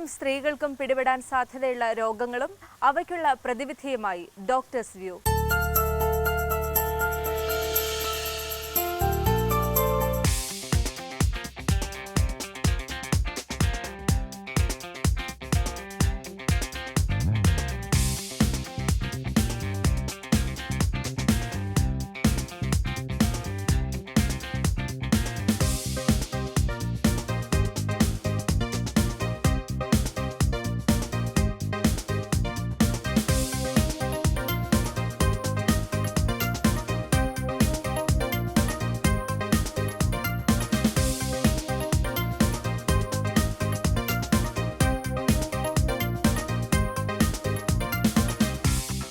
കുട്ടികൾക്കും സ്ത്രീകൾക്കും പിടിപെടാൻ സാധ്യതയുള്ള രോഗങ്ങളും അവയ്ക്കുള്ള പ്രതിവിധിയുമായി ഡോക്ടേഴ്സ് വ്യൂ.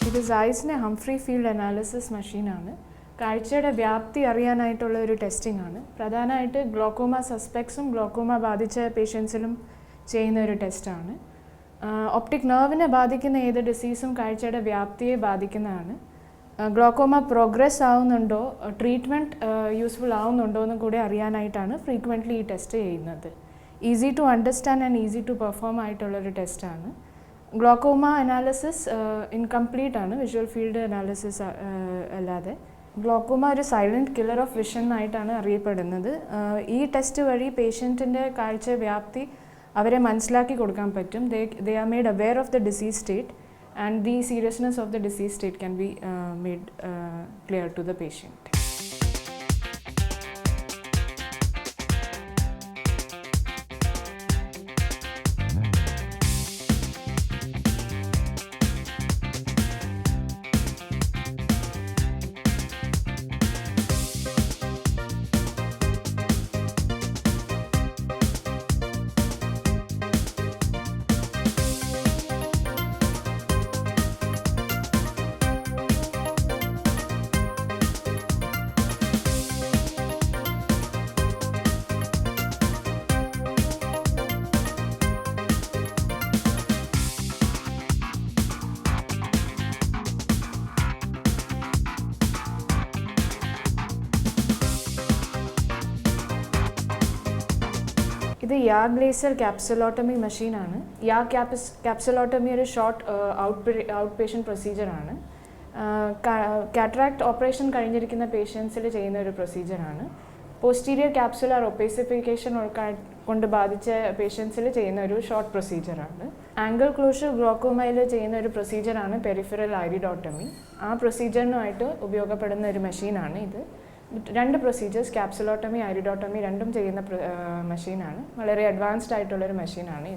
ഇത് സൈസിൻ്റെ ഹംഫ്രി ഫീൽഡ് അനാലിസിസ് മെഷീനാണ്. കാഴ്ചയുടെ വ്യാപ്തി അറിയാനായിട്ടുള്ള ഒരു ടെസ്റ്റിംഗ് ആണ്. പ്രധാനമായിട്ട് ഗ്ലോക്കോമ സസ്പെക്ട്സും ഗ്ലോക്കോമ ബാധിച്ച പേഷ്യൻസിലും ചെയ്യുന്ന ഒരു ടെസ്റ്റാണ്. ഒപ്റ്റിക് നെർവിനെ ബാധിക്കുന്ന ഏത് ഡിസീസും കാഴ്ചയുടെ വ്യാപ്തിയെ ബാധിക്കുന്നതാണ്. ഗ്ലോക്കോമ പ്രോഗ്രസ് ആവുന്നുണ്ടോ, ട്രീറ്റ്മെൻറ്റ് യൂസ്ഫുൾ ആവുന്നുണ്ടോ എന്നും കൂടി അറിയാനായിട്ടാണ് ഫ്രീക്വൻ്റ്ലി ഈ ടെസ്റ്റ് ചെയ്യുന്നത്. Easy to understand and easy to perform ആയിട്ടുള്ളൊരു ടെസ്റ്റാണ്. ഗ്ലോക്കോമ അനാലിസിസ് ഇൻകംപ്ലീറ്റ് ആണ്, വിഷ്വൽ ഫീൽഡ് അനാലിസിസ് അല്ലാതെ. ഗ്ലോക്കോമ ഒരു സൈലൻറ്റ് കില്ലർ ഓഫ് വിഷൻ ആയിട്ടാണ് അറിയപ്പെടുന്നത്. ഈ ടെസ്റ്റ് വഴി പേഷ്യൻറ്റിൻ്റെ കാഴ്ച വ്യാപ്തി അവരെ മനസ്സിലാക്കി കൊടുക്കാൻ പറ്റും. they are made aware of the disease state and the seriousness of the disease state can be made clear to the patient. ഇത് യാഗ് ലേസർ ക്യാപ്സുലോട്ടമി മെഷീനാണ്. ക്യാപ്സുലോട്ടമി ഒരു ഷോർട്ട് ഔട്ട് പേഷ്യൻറ്റ് പ്രൊസീജിയറാണ്. കാറ്ററാക്ട് ഓപ്പറേഷൻ കഴിഞ്ഞിരിക്കുന്ന പേഷ്യൻസിൽ ചെയ്യുന്ന ഒരു പ്രൊസീജിയറാണ്. Posterior capsular ഒപ്പേസിഫിക്കേഷൻ കൊണ്ട് ബാധിച്ച പേഷ്യൻസിൽ ചെയ്യുന്ന ഒരു ഷോർട്ട് പ്രൊസീജിയറാണ്. ആംഗിൾ ക്ലോഷർ ഗ്ലോക്കോമയിൽ ചെയ്യുന്ന ഒരു പ്രൊസീജിയറാണ് പെരിഫറൽ ഐറിഡോട്ടമി. ആ പ്രൊസീജിയറിനുമായിട്ട് ഉപയോഗപ്പെടുന്ന ഒരു മെഷീനാണ് ഇത്. രണ്ട് പ്രൊസീജിയേഴ്സ്, ക്യാപ്സുലോട്ടമി, ഐറിഡോട്ടമി രണ്ടും ചെയ്യുന്ന മെഷീനാണ്. വളരെ അഡ്വാൻസ്ഡ് ആയിട്ടുള്ളൊരു മെഷീനാണ്.